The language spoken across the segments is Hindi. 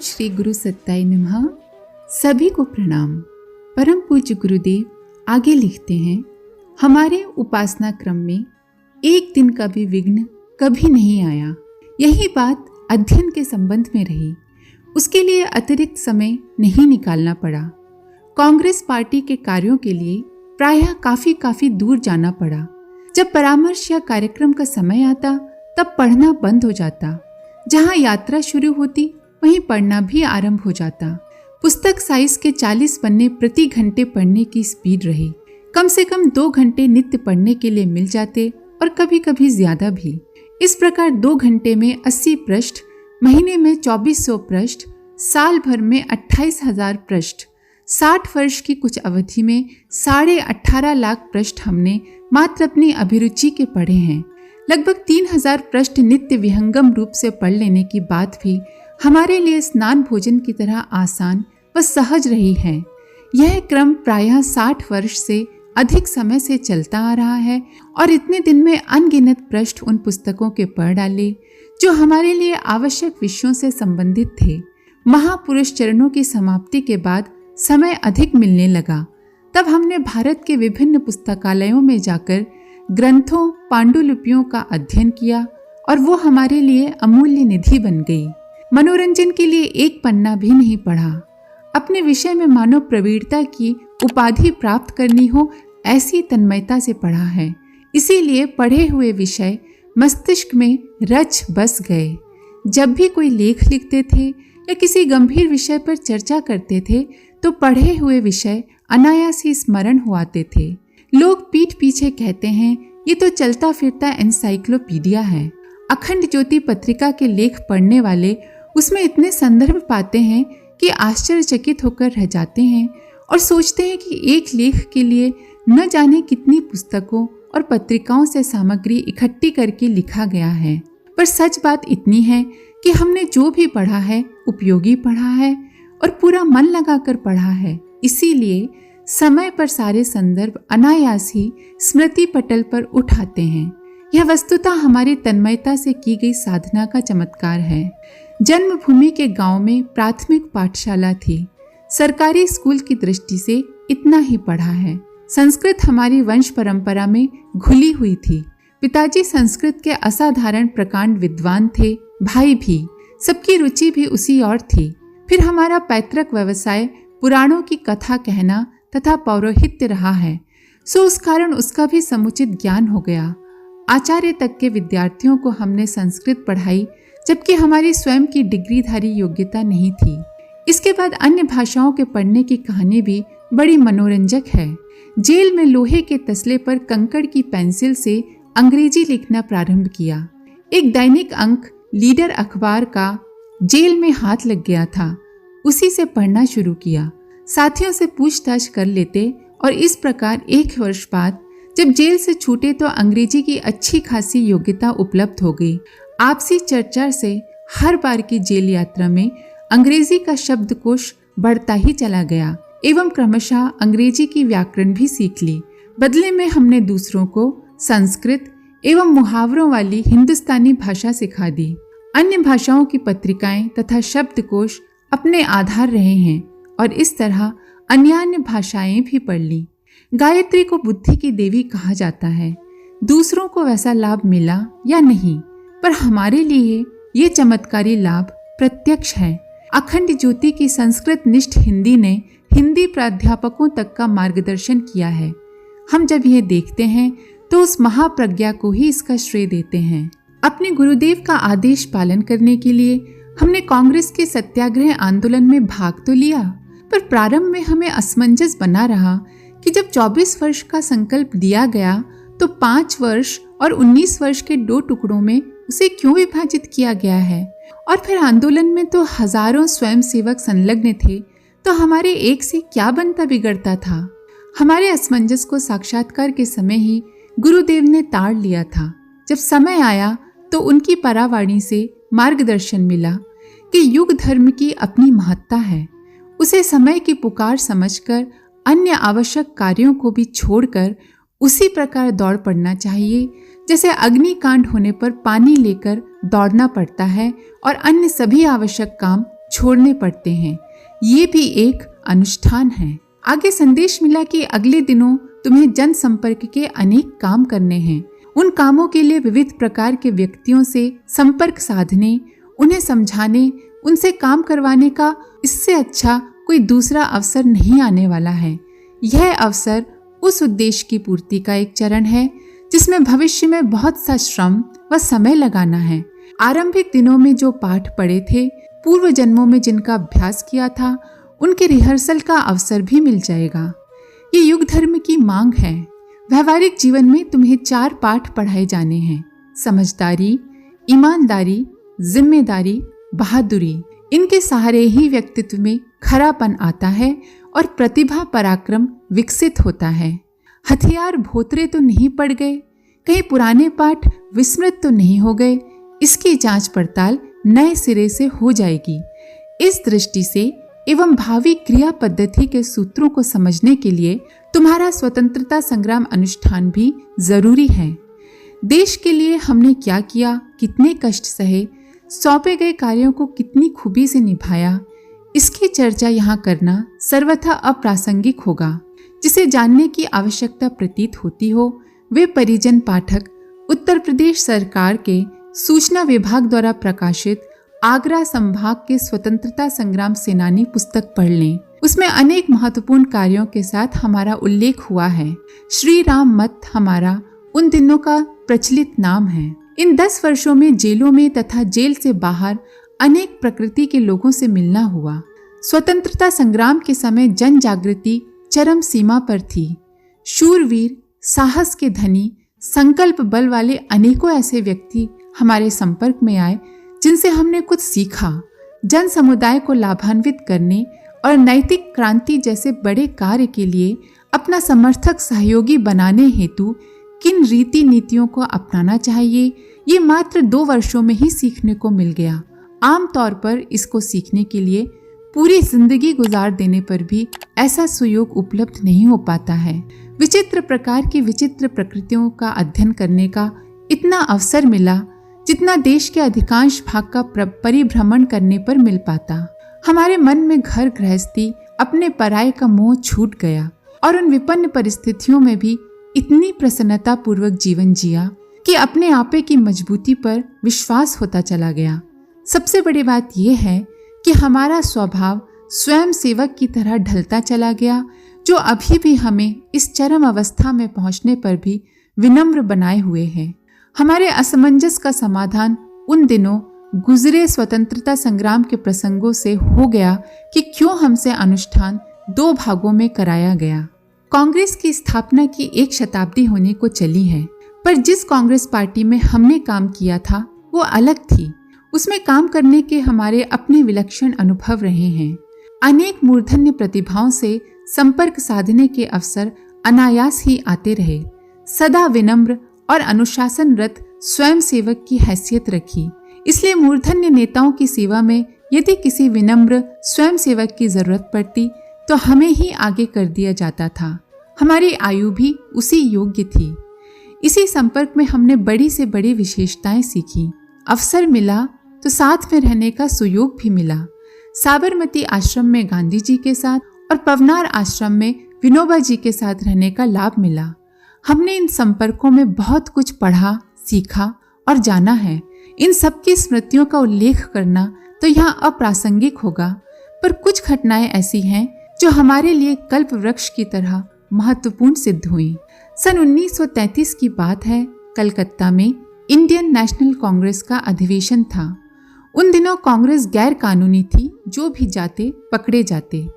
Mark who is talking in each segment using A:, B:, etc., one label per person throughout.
A: श्री गुरु सत्ताय नमः। सभी को प्रणाम। परम पूज्य गुरुदेव आगे लिखते हैं, हमारे उपासना क्रम में एक दिन का भी विघ्न कभी नहीं आया। यही बात अध्ययन के संबंध में रही। उसके लिए अतिरिक्त समय नहीं निकालना पड़ा। कांग्रेस पार्टी के कार्यों के लिए प्रायः काफी दूर जाना पड़ा। जब परामर्श या कार्यक्रम का समय आता तब पढ़ना बंद हो जाता। जहाँ यात्रा शुरू होती वहीं पढ़ना भी आरंभ हो जाता। पुस्तक साइज के 40 पन्ने प्रति घंटे पढ़ने की स्पीड रही। कम से कम 2 घंटे नित्य पढ़ने के लिए मिल जाते और कभी कभी ज्यादा भी। इस प्रकार 2 घंटे में 80 पृष्ठ, महीने में 2400 पृष्ठ, साल भर में 28,000 पृष्ठ, 60 वर्ष की कुछ अवधि में 18.5 लाख पृष्ठ हमने मात्र अपनी अभिरुचि के पढ़े हैं। लगभग 3000 पृष्ठ नित्य विहंगम रूप से पढ़ लेने की बात भी हमारे लिए स्नान भोजन की तरह आसान व सहज रही है। यह क्रम प्रायः 60 वर्ष से अधिक समय से चलता आ रहा है और इतने दिन में अनगिनत पृष्ठ उन पुस्तकों के पढ़ डाले जो हमारे लिए आवश्यक विषयों से संबंधित थे। महापुरुष चरणों की समाप्ति के बाद समय अधिक मिलने लगा। तब हमने भारत के विभिन्न पुस्तकालयों में जाकर ग्रंथों, पांडुलिपियों का अध्ययन किया और वो हमारे लिए अमूल्य निधि बन गई। मनोरंजन के लिए एक पन्ना भी नहीं पढ़ा। अपने विषय में मानो प्रवीणता की उपाधि प्राप्त करनी हो, ऐसी तन्मयता से पढ़ा है। इसीलिए पढ़े हुए विषय मस्तिष्क में रच बस गए। जब भी कोई लेख लिखते थे या किसी गंभीर विषय पर चर्चा करते थे तो पढ़े हुए विषय अनायास ही स्मरण हो आते थे। लोग पीठ पीछे कहते हैं, ये तो चलता फिरता एनसाइक्लोपीडिया है। अखंड ज्योति पत्रिका के लेख पढ़ने वाले उसमें इतने संदर्भ पाते हैं कि आश्चर्यचकित होकर रह जाते हैं और सोचते हैं कि एक लेख के लिए न जाने कितनी पुस्तकों और पत्रिकाओं से सामग्री इकट्ठी करके लिखा गया है। पर सच बात इतनी है कि हमने जो भी पढ़ा है उपयोगी पढ़ा है और पूरा मन लगाकर पढ़ा है। इसीलिए समय पर सारे संदर्भ अनायास ही स्मृति पटल पर उठ आते हैं। यह वस्तुतः हमारी तन्मयता से की गई साधना का चमत्कार है। जन्मभूमि के गांव में प्राथमिक पाठशाला थी। सरकारी स्कूल की दृष्टि से इतना ही पढ़ा है। संस्कृत हमारी वंश परंपरा में घुली हुई थी। पिताजी संस्कृत के असाधारण प्रकांड विद्वान थे, भाई भी। सबकी रुचि भी उसी ओर थी। फिर हमारा पैतृक व्यवसाय पुराणों की कथा कहना तथा पौरोहित्य रहा है, सो उस कारण उसका भी समुचित ज्ञान हो गया। आचार्य तक के विद्यार्थियों को हमने संस्कृत पढ़ाई, जबकि हमारी स्वयं की डिग्रीधारी योग्यता नहीं थी। इसके बाद अन्य भाषाओं के पढ़ने की कहानी भी बड़ी मनोरंजक है। जेल में लोहे के तसले पर कंकड़ की पेंसिल से अंग्रेजी लिखना प्रारंभ किया। एक दैनिक अंक लीडर अखबार का जेल में हाथ लग गया था, उसी से पढ़ना शुरू किया। साथियों से पूछताछ कर लेते और इस प्रकार 1 वर्ष बाद जब जेल से छूटे तो अंग्रेजी की अच्छी खासी योग्यता उपलब्ध हो गई। आपसी चर्चा से हर बार की जेल यात्रा में अंग्रेजी का शब्दकोश बढ़ता ही चला गया एवं क्रमशः अंग्रेजी की व्याकरण भी सीख ली। बदले में हमने दूसरों को संस्कृत एवं मुहावरों वाली हिंदुस्तानी भाषा सिखा दी। अन्य भाषाओं की पत्रिकाएं तथा शब्दकोश अपने आधार रहे हैं और इस तरह अन्यान्य भाषाएं भी पढ़ ली। गायत्री को बुद्धि की देवी कहा जाता है। दूसरों को वैसा लाभ मिला या नहीं, पर हमारे लिए ये चमत्कारी लाभ प्रत्यक्ष है। अखंड ज्योति की संस्कृत निष्ठ हिंदी ने हिंदी प्राध्यापकों तक का मार्गदर्शन किया है। हम जब यह देखते हैं तो उस महाप्रज्ञा को ही इसका श्रेय देते हैं। अपने गुरुदेव का आदेश पालन करने के लिए हमने कांग्रेस के सत्याग्रह आंदोलन में भाग तो लिया, पर प्रारंभ में हमें असमंजस बना रहा कि जब 24 वर्ष का संकल्प दिया गया तो 5 वर्ष और 19 वर्ष के 2 टुकड़ों में उसे क्यों विभाजित किया गया है। और फिर आंदोलन में तो हजारों स्वयंसेवक संलग्न थे, तो हमारे एक से क्या बनता बिगड़ता था। हमारे असमंजस को साक्षात्कार के समय ही गुरुदेव ने ताड़ लिया था। जब समय आया तो उनकी परावाणी से मार्गदर्शन मिला कि युग धर्म की अपनी महत्ता है। उसे समय की पुकार समझकर अन्य आवश्यक कार्यों को भी छोड़कर उसी प्रकार दौड़ पड़ना चाहिए जैसे अग्निकांड होने पर पानी लेकर दौड़ना पड़ता है और अन्य सभी आवश्यक काम छोड़ने पड़ते हैं। ये भी एक अनुष्ठान है। आगे संदेश मिला कि अगले दिनों तुम्हें जनसंपर्क के अनेक काम करने हैं। उन कामों के लिए विविध प्रकार के व्यक्तियों से संपर्क साधने, उन्हें समझाने, उनसे काम करवाने का इससे अच्छा कोई दूसरा अवसर नहीं आने वाला है। यह अवसर उस उद्देश्य की पूर्ति का एक चरण है जिसमें भविष्य में बहुत सा श्रम व समय लगाना है। आरंभिक दिनों में जो पाठ पढ़े थे, पूर्व जन्मों में जिनका अभ्यास किया था, उनके रिहर्सल का अवसर भी मिल जाएगा। ये युग धर्म की मांग है। व्यवहारिक जीवन में तुम्हें 4 पाठ पढ़ाए जाने हैं: समझदारी, ईमानदारी, जिम्मेदारी, बहादुरी। इनके सहारे ही व्यक्तित्व में खरापन आता है और प्रतिभा पराक्रम विकसित होता है। हथियार भोतरे तो नहीं पड़ गए, कहीं पुराने पाठ विस्मृत तो नहीं हो गए, इसकी जांच पड़ताल नए सिरे से हो जाएगी। इस दृष्टि से एवं भावी क्रिया पद्धति के सूत्रों को समझने के लिए तुम्हारा स्वतंत्रता संग्राम अनुष्ठान भी जरूरी है। देश के लिए हमने क्या किया, कितने कष्ट सहे, सौंपे गए कार्यों को कितनी खूबी से निभाया, इसकी चर्चा यहाँ करना सर्वथा अप्रासंगिक होगा। जिसे जानने की आवश्यकता प्रतीत होती हो, वे परिजन पाठक उत्तर प्रदेश सरकार के सूचना विभाग द्वारा प्रकाशित आगरा संभाग के स्वतंत्रता संग्राम सेनानी पुस्तक पढ़ लें। उसमें अनेक महत्वपूर्ण कार्यों के साथ हमारा उल्लेख हुआ है। श्री राम मठ हमारा उन दिनों का प्रचलित नाम है। इन 10 वर्षों में जेलों में तथा जेल से बाहर अनेक प्रकृति के लोगों से मिलना हुआ। स्वतंत्रता संग्राम के समय जन जागृति चरम सीमा पर थी। शूरवीर, साहस के धनी, संकल्प बल वाले अनेकों ऐसे व्यक्ति हमारे संपर्क में आए जिनसे हमने कुछ सीखा। जन समुदाय को लाभान्वित करने और नैतिक क्रांति जैसे बड़े कार्य के लिए अपना समर्थक सहयोगी बनाने हेतु किन रीति नीतियों को अपनाना चाहिए, ये मात्र 2 वर्षों में ही सीखने को मिल गया। आमतौर पर इसको सीखने के लिए पूरी जिंदगी गुजार देने पर भी ऐसा सुयोग उपलब्ध नहीं हो पाता है। विचित्र प्रकार की विचित्र प्रकृतियों का अध्ययन करने का इतना अवसर मिला जितना देश के अधिकांश भाग का परिभ्रमण करने पर मिल पाता। हमारे मन में घर गृहस्थी, अपने पराये का मोह छूट गया और उन विपन्न परिस्थितियों में भी इतनी प्रसन्नता पूर्वक जीवन जिया कि अपने आपे की मजबूती पर विश्वास होता चला गया। सबसे बड़ी बात यह है कि हमारा स्वभाव स्वयं सेवक की तरह ढलता चला गया, जो अभी भी हमें इस चरम अवस्था में पहुंचने पर भी विनम्र बनाए हुए है। हमारे असमंजस का समाधान उन दिनों गुजरे स्वतंत्रता संग्राम के प्रसंगों से हो गया कि क्यों हमसे अनुष्ठान 2 भागों में कराया गया। कांग्रेस की स्थापना की 1 शताब्दी होने को चली है, पर जिस कांग्रेस पार्टी में हमने काम किया था वो अलग थी। उसमें काम करने के हमारे अपने विलक्षण अनुभव रहे हैं। अनेक मूर्धन्य प्रतिभाओं से संपर्क साधने के अवसर अनायास ही आते रहे। सदा विनम्र और अनुशासनरत स्वयं सेवक की हैसियत रखी। इसलिए मूर्धन्य नेताओं की सेवा में यदि किसी विनम्र स्वयं सेवक की जरूरत पड़ती तो हमें ही आगे कर दिया जाता था। हमारी आयु भी उसी योग्य थी। इसी संपर्क में हमने बड़ी से बड़ी विशेषताएं सीखी। अवसर मिला तो साथ में रहने का सुयोग भी मिला। साबरमती आश्रम में गांधी जी के साथ और पवनार आश्रम में विनोबा जी के साथ रहने का लाभ मिला। हमने इन संपर्कों में बहुत कुछ पढ़ा, सीखा और जाना है। इन सब की स्मृतियों का उल्लेख करना तो यहाँ अप्रासंगिक होगा, पर कुछ घटनाएं ऐसी हैं जो हमारे लिए कल्प वृक्ष की तरह महत्वपूर्ण सिद्ध हुई। सन 1933 की बात है। कलकत्ता में इंडियन नेशनल कांग्रेस का अधिवेशन था। उन दिनों कांग्रेस गैर कानूनी थी। जो भी जाते पकड़े जाते।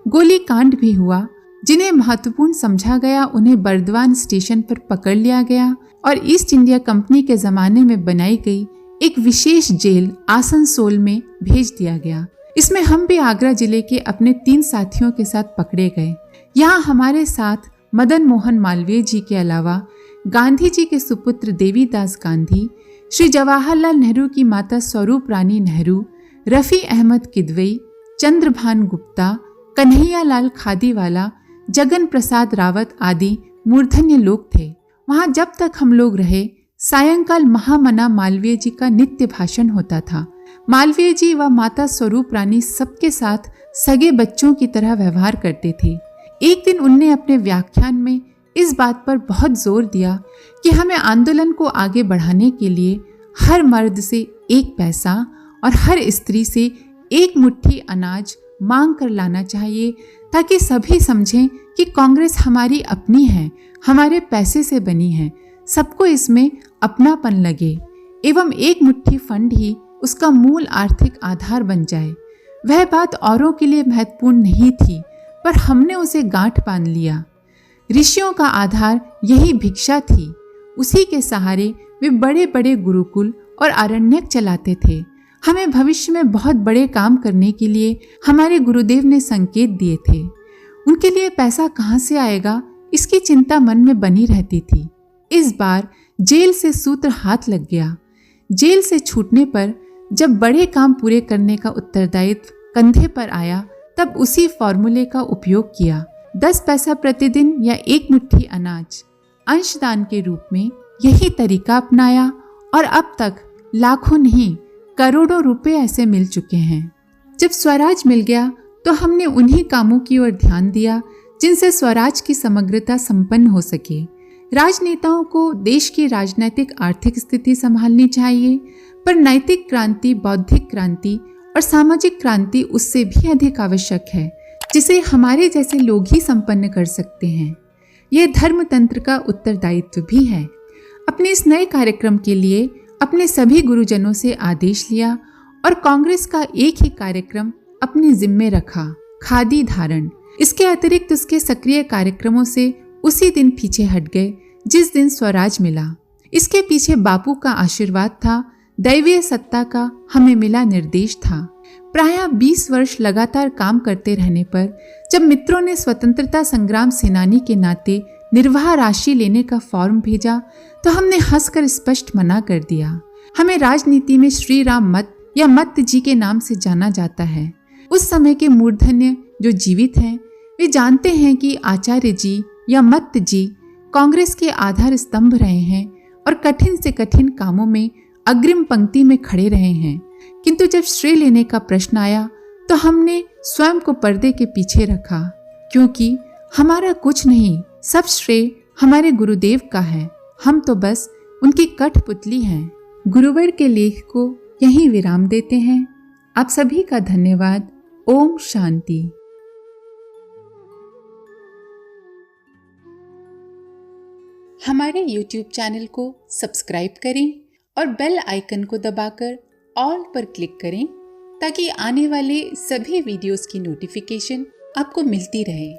A: गोली कांड भी हुआ। जिन्हें महत्वपूर्ण समझा गया उन्हें बर्दवान स्टेशन पर पकड़ लिया गया और ईस्ट इंडिया कंपनी के जमाने में बनाई गई एक विशेष जेल आसनसोल में भेज दिया गया। इसमें हम भी आगरा जिले के अपने 3 साथियों के साथ पकड़े गए। यहाँ हमारे साथ मदन मोहन मालवीय जी के अलावा गांधी जी के सुपुत्र देवीदास गांधी, श्री जवाहरलाल नेहरू की माता स्वरूप रानी नेहरू, रफ़ी अहमद किदवई, चंद्रभान गुप्ता, कन्हैयालाल खादीवाला, जगन प्रसाद रावत आदि मूर्धन्य लोग थे। वहाँ जब तक हम लोग रहे, सायंकाल महामना मालवीय जी का नित्य भाषण होता था। मालवीय जी व माता स्वरूप रानी सबके साथ सगे बच्चों की तरह व्यवहार करते थे। एक दिन उनने अपने व्याख्यान में इस बात पर बहुत जोर दिया कि हमें आंदोलन को आगे बढ़ाने के लिए हर मर्द से 1 पैसा और हर स्त्री से 1 मुट्ठी अनाज मांग कर लाना चाहिए, ताकि सभी समझें कि कांग्रेस हमारी अपनी है, हमारे पैसे से बनी है, सबको इसमें अपनापन लगे एवं 1 मुट्ठी फंड ही उसका मूल आर्थिक आधार बन जाए। वह बात औरों के लिए महत्वपूर्ण नहीं थी, पर हमने उसे गांठ बांध लिया। ऋषियों का आधार यही भिक्षा थी। उसी के सहारे वे बड़े बड़े गुरुकुल और आरण्यक चलाते थे। हमें भविष्य में बहुत बड़े काम करने के लिए हमारे गुरुदेव ने संकेत दिए थे। उनके लिए पैसा कहाँ से आएगा, इसकी चिंता मन में बनी रहती थी। इस बार जेल से सूत्र हाथ लग गया। जेल से छूटने पर जब बड़े काम पूरे करने का उत्तरदायित्व कंधे पर आया, तब उसी फॉर्मूले का उपयोग किया। 10 पैसा प्रतिदिन या 1 मुट्ठी अनाज अंशदान के रूप में यही तरीका अपनाया और अब तक लाखों नहीं करोड़ों रुपए ऐसे मिल चुके हैं। जब स्वराज मिल गया तो हमने उन्हीं कामों की ओर ध्यान दिया जिनसे स्वराज की समग्रता संपन्न हो सके। राजनेताओं को देश की राजनीतिक आर्थिक स्थिति संभालनी चाहिए, पर नैतिक क्रांति, बौद्धिक क्रांति और सामाजिक क्रांति उससे भी अधिक आवश्यक है, जिसे हमारे जैसे लोग ही संपन्न कर सकते हैं। यह धर्मतंत्र का उत्तरदायित्व भी है। अपने इस नए कार्यक्रम के लिए अपने सभी गुरुजनों से आदेश लिया और कांग्रेस का एक ही कार्यक्रम अपने जिम्मे रखा, खादी धारण। इसके अतिरिक्त उसके सक्रिय कार्यक्रमों से उसी दिन पीछे हट गए जिस दिन स्वराज मिला। इसके पीछे बापू का आशीर्वाद था, दैवीय सत्ता का हमें मिला निर्देश था। प्रायः 20 वर्ष लगातार काम करते रहने पर जब मित्रों ने स्वतंत्रता संग्राम सेनानी के नाते निर्वाह राशि लेने का फॉर्म भेजा, तो हमने हंसकर स्पष्ट मना कर दिया। हमें राजनीति में श्री राम मत या मत्त जी के नाम से जाना जाता है। उस समय के मूर्धन्य जो जीवित हैं, वे जानते हैं कि आचार्य जी या मत्त जी कांग्रेस के आधार स्तंभ रहे हैं और कठिन से कठिन कामों में अग्रिम पंक्ति में खड़े रहे हैं। किंतु जब श्रेय लेने का प्रश्न आया तो हमने स्वयं को पर्दे के पीछे रखा, क्योंकि हमारा कुछ नहीं, सब श्रेय हमारे गुरुदेव का है। हम तो बस उनकी कठपुतली हैं। गुरुवर के लेख को यहीं विराम देते हैं। आप सभी का धन्यवाद। ओम शांति। हमारे YouTube चैनल को सब्सक्राइब करें और बेल आइकन को दबाकर ऑल पर क्लिक करें, ताकि आने वाले सभी वीडियोस की नोटिफिकेशन आपको मिलती रहे।